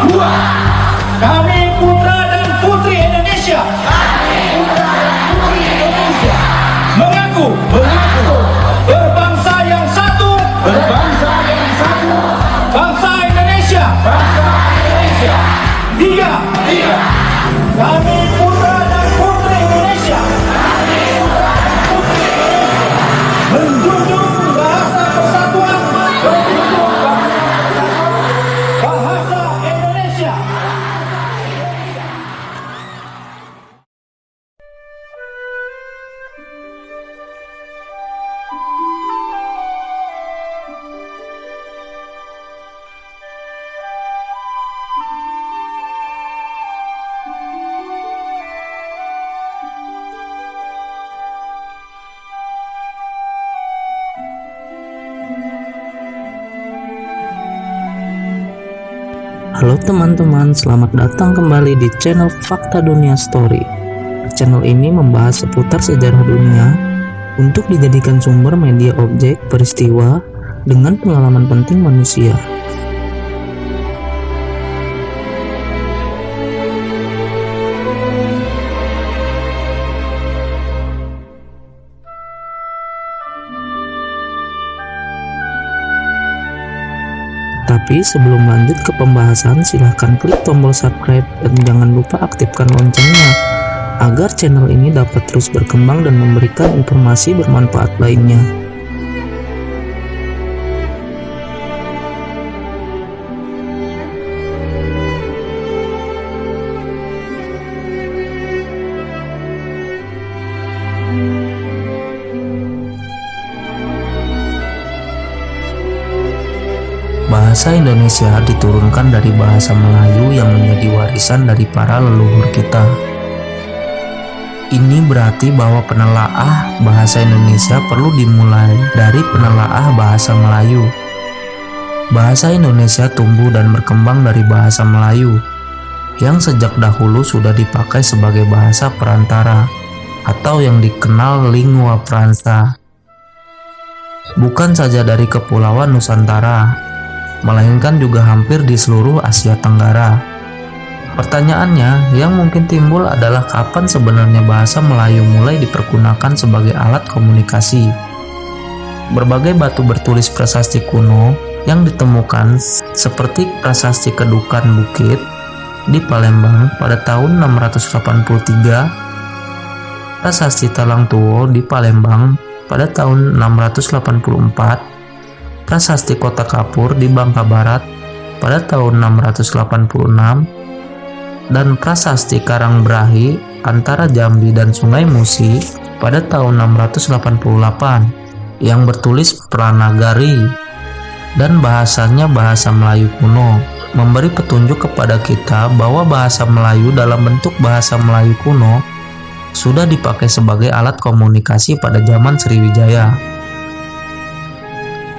Kami putra dan putri Indonesia. Mengaku berbangsa yang satu. Bangsa Indonesia. Tiga. Kami putra dan putri Indonesia. Menjunjung bahasa persatuan. Bahasa Indonesia. Halo teman-teman, selamat datang kembali di channel Fakta Dunia Story. Channel ini membahas seputar sejarah dunia untuk dijadikan sumber media objek peristiwa dengan pengalaman penting manusia. Tapi sebelum lanjut ke pembahasan, silahkan klik tombol subscribe dan jangan lupa aktifkan loncengnya agar channel ini dapat terus berkembang dan memberikan informasi bermanfaat lainnya. Bahasa Indonesia diturunkan dari bahasa Melayu yang menjadi warisan dari para leluhur kita. Ini berarti bahwa penelaah bahasa Indonesia perlu dimulai dari penelaah bahasa Melayu. Bahasa Indonesia tumbuh dan berkembang dari bahasa Melayu, yang sejak dahulu sudah dipakai sebagai bahasa perantara atau yang dikenal lingua franca. Bukan saja dari Kepulauan Nusantara, melainkan juga hampir di seluruh Asia Tenggara. Pertanyaannya yang mungkin timbul adalah kapan sebenarnya bahasa Melayu mulai dipergunakan sebagai alat komunikasi. Berbagai batu bertulis prasasti kuno yang ditemukan seperti prasasti Kedukan Bukit di Palembang pada tahun 683, prasasti Talang Tuo di Palembang pada tahun 684, prasasti Kota Kapur di Bangka Barat pada tahun 686, dan prasasti Karangbrahi antara Jambi dan Sungai Musi pada tahun 688 yang bertulis Pranagari dan bahasanya bahasa Melayu kuno, memberi petunjuk kepada kita bahwa bahasa Melayu dalam bentuk bahasa Melayu kuno sudah dipakai sebagai alat komunikasi pada zaman Sriwijaya.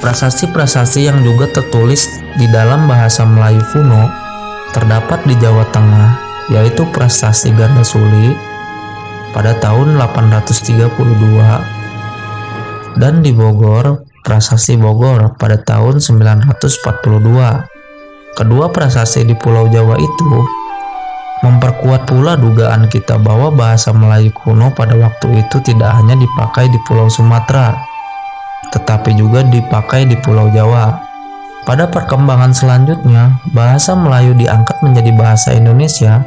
Prasasti-prasasti yang juga tertulis di dalam bahasa Melayu kuno terdapat di Jawa Tengah, yaitu prasasti Gandasuli pada tahun 832 dan di Bogor, prasasti Bogor pada tahun 942. Kedua prasasti di Pulau Jawa itu memperkuat pula dugaan kita bahwa bahasa Melayu kuno pada waktu itu tidak hanya dipakai di Pulau Sumatera, tetapi juga dipakai di Pulau Jawa. Pada perkembangan selanjutnya, bahasa Melayu diangkat menjadi bahasa Indonesia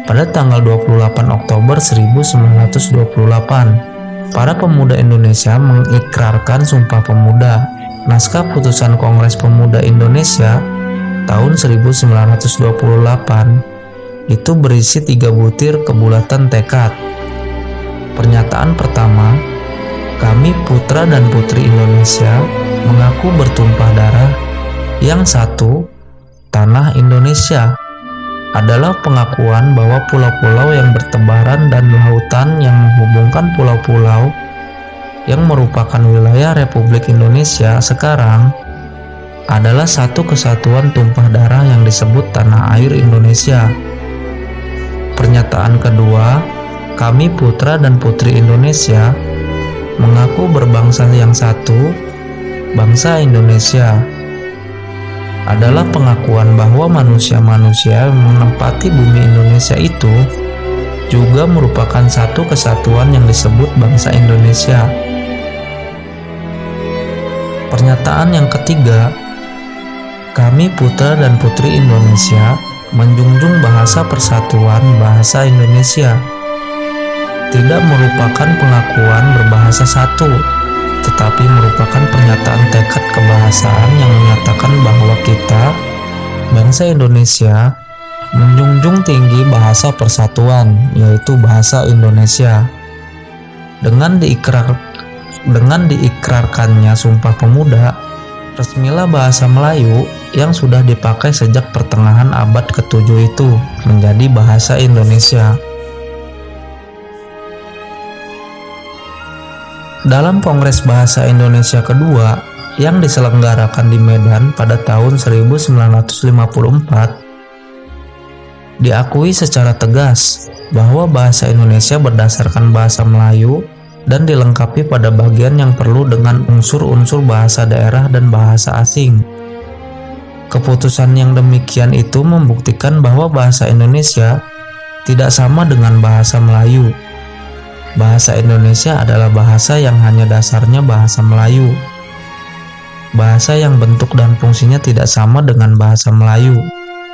pada tanggal 28 Oktober 1928. Para pemuda Indonesia mengikrarkan Sumpah Pemuda. Naskah Putusan Kongres Pemuda Indonesia tahun 1928 itu berisi 3 butir kebulatan tekad. Pernyataan pertama, kami putra dan putri Indonesia mengaku bertumpah darah. Yang satu, tanah Indonesia, adalah pengakuan bahwa pulau-pulau yang bertebaran dan lautan yang menghubungkan pulau-pulau yang merupakan wilayah Republik Indonesia sekarang adalah satu kesatuan tumpah darah yang disebut tanah air Indonesia. Pernyataan kedua, kami putra dan putri Indonesia mengaku berbangsa yang satu, bangsa Indonesia. adalah pengakuan bahwa manusia-manusia yang menempati bumi Indonesia itu juga merupakan satu kesatuan yang disebut bangsa Indonesia. Pernyataan yang ketiga, kami putra dan putri Indonesia menjunjung bahasa persatuan bahasa Indonesia. Tidak merupakan pengakuan berbahasa satu, tetapi merupakan pernyataan tekad kebahasaan yang menyatakan bahwa kita, bangsa Indonesia, menjunjung tinggi bahasa persatuan, yaitu bahasa Indonesia. Dengan diikrarkannya Sumpah Pemuda, resmilah bahasa Melayu yang sudah dipakai sejak pertengahan abad ke-7 itu menjadi bahasa Indonesia. Dalam Kongres Bahasa Indonesia kedua yang diselenggarakan di Medan pada tahun 1954, diakui secara tegas bahwa bahasa Indonesia berdasarkan bahasa Melayu dan dilengkapi pada bagian yang perlu dengan unsur-unsur bahasa daerah dan bahasa asing. Keputusan yang demikian itu membuktikan bahwa bahasa Indonesia tidak sama dengan bahasa Melayu. Bahasa Indonesia adalah bahasa yang hanya dasarnya bahasa Melayu. Bahasa yang bentuk dan fungsinya tidak sama dengan bahasa Melayu.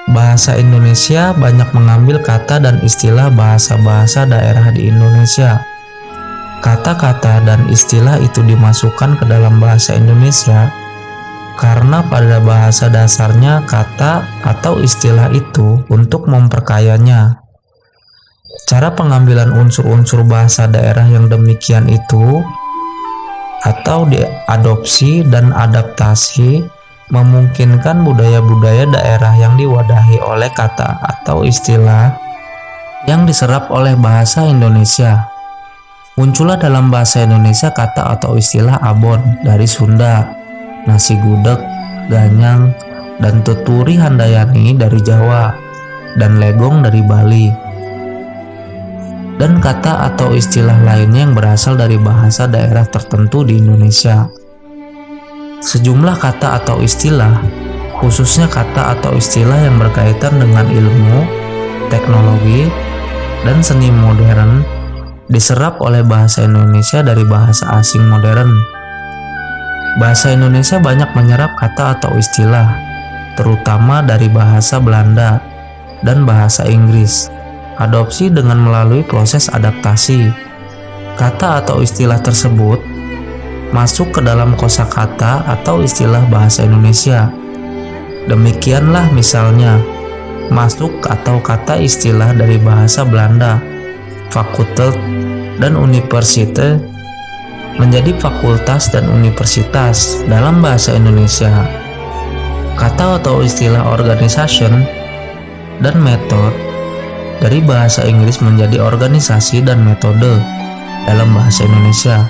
Bahasa Indonesia banyak mengambil kata dan istilah bahasa-bahasa daerah di Indonesia. Kata-kata dan istilah itu dimasukkan ke dalam bahasa Indonesia karena pada bahasa dasarnya kata atau istilah itu untuk memperkayanya. Cara pengambilan unsur-unsur bahasa daerah yang demikian itu atau diadopsi dan adaptasi memungkinkan budaya-budaya daerah yang diwadahi oleh kata atau istilah yang diserap oleh bahasa Indonesia. Muncullah dalam bahasa Indonesia kata atau istilah abon dari Sunda, nasi gudeg, ganyang, dan tuturi handayani dari Jawa, dan legong dari Bali. Dan kata atau istilah lainnya yang berasal dari bahasa daerah tertentu di Indonesia. Sejumlah kata atau istilah, khususnya kata atau istilah yang berkaitan dengan ilmu, teknologi, dan seni modern, diserap oleh bahasa Indonesia dari bahasa asing modern. Bahasa Indonesia banyak menyerap kata atau istilah, terutama dari bahasa Belanda dan bahasa Inggris. Adopsi dengan melalui proses adaptasi. Kata atau istilah tersebut masuk ke dalam kosakata atau istilah bahasa Indonesia. Demikianlah misalnya, masuk atau kata istilah dari bahasa Belanda, fakultas dan universitas, menjadi fakultas dan universitas dalam bahasa Indonesia. Kata atau istilah organization dan method dari bahasa Inggris menjadi organisasi dan metode dalam bahasa Indonesia.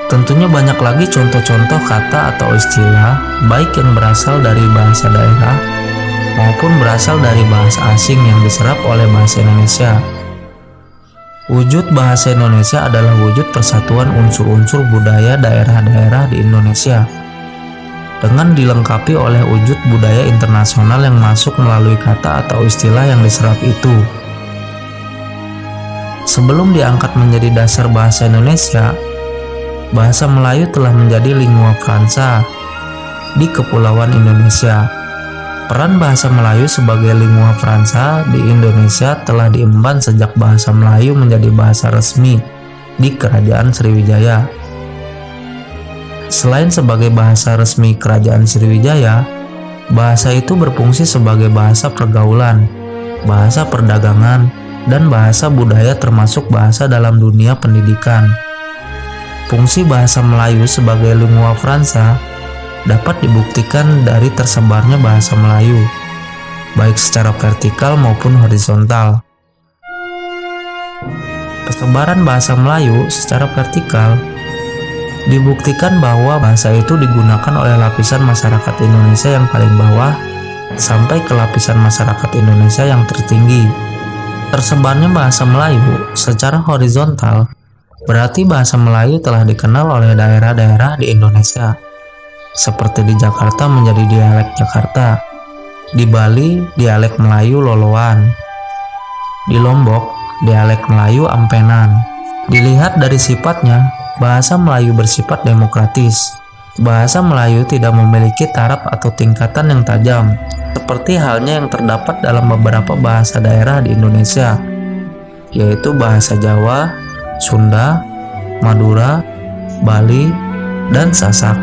Tentunya banyak lagi contoh-contoh kata atau istilah, baik yang berasal dari bahasa daerah maupun berasal dari bahasa asing yang diserap oleh bahasa Indonesia. Wujud bahasa Indonesia adalah wujud persatuan unsur-unsur budaya daerah-daerah di Indonesia, dengan dilengkapi oleh wujud budaya internasional yang masuk melalui kata atau istilah yang diserap itu. Sebelum diangkat menjadi dasar bahasa Indonesia, bahasa Melayu telah menjadi lingua franca di Kepulauan Indonesia. Peran bahasa Melayu sebagai lingua franca di Indonesia telah diemban sejak bahasa Melayu menjadi bahasa resmi di Kerajaan Sriwijaya. Selain sebagai bahasa resmi Kerajaan Sriwijaya, bahasa itu berfungsi sebagai bahasa pergaulan, bahasa perdagangan, dan bahasa budaya termasuk bahasa dalam dunia pendidikan. Fungsi bahasa Melayu sebagai lingua franca dapat dibuktikan dari tersebarnya bahasa Melayu, baik secara vertikal maupun horizontal. Persebaran bahasa Melayu secara vertikal dibuktikan bahwa bahasa itu digunakan oleh lapisan masyarakat Indonesia yang paling bawah sampai ke lapisan masyarakat Indonesia yang tertinggi. Tersebarnya bahasa Melayu secara horizontal berarti bahasa Melayu telah dikenal oleh daerah-daerah di Indonesia seperti di Jakarta menjadi dialek Jakarta, di Bali dialek Melayu Loloan, di Lombok dialek Melayu Ampenan. Dilihat dari sifatnya, bahasa Melayu bersifat demokratis. Bahasa Melayu tidak memiliki taraf atau tingkatan yang tajam, seperti halnya yang terdapat dalam beberapa bahasa daerah di Indonesia, yaitu bahasa Jawa, Sunda, Madura, Bali, dan Sasak.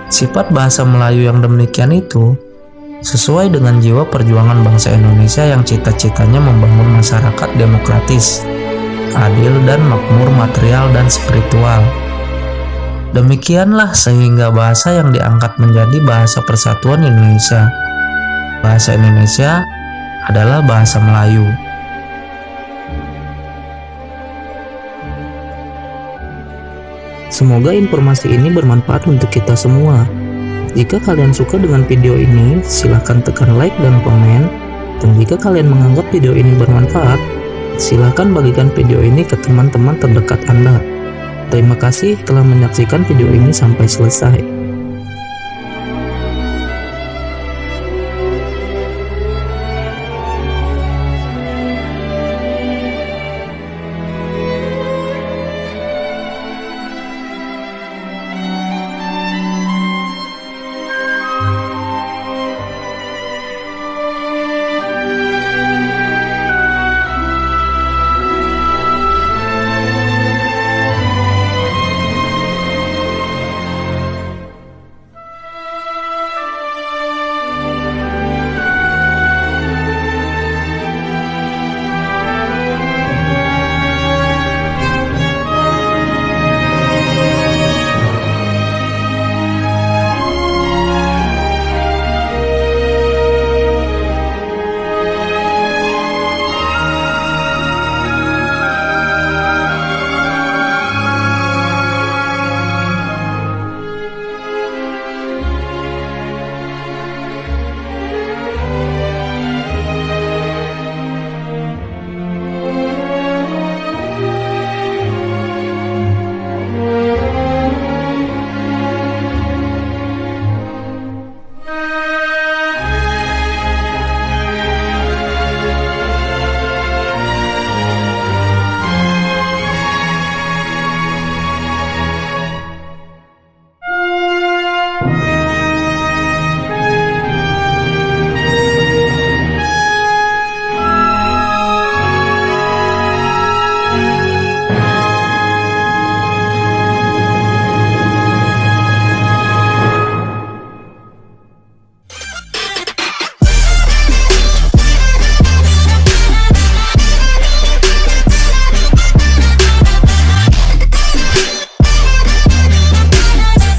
Sifat bahasa Melayu yang demikian itu sesuai dengan jiwa perjuangan bangsa Indonesia yang cita-citanya membangun masyarakat demokratis, adil dan makmur material dan spiritual. Demikianlah sehingga bahasa yang diangkat menjadi bahasa persatuan Indonesia. Bahasa Indonesia adalah bahasa Melayu. Semoga informasi ini bermanfaat untuk kita semua. Jika kalian suka dengan video ini, silahkan tekan like dan komen. Dan jika kalian menganggap video ini bermanfaat, silahkan bagikan video ini ke teman-teman terdekat Anda. Terima kasih telah menyaksikan video ini sampai selesai.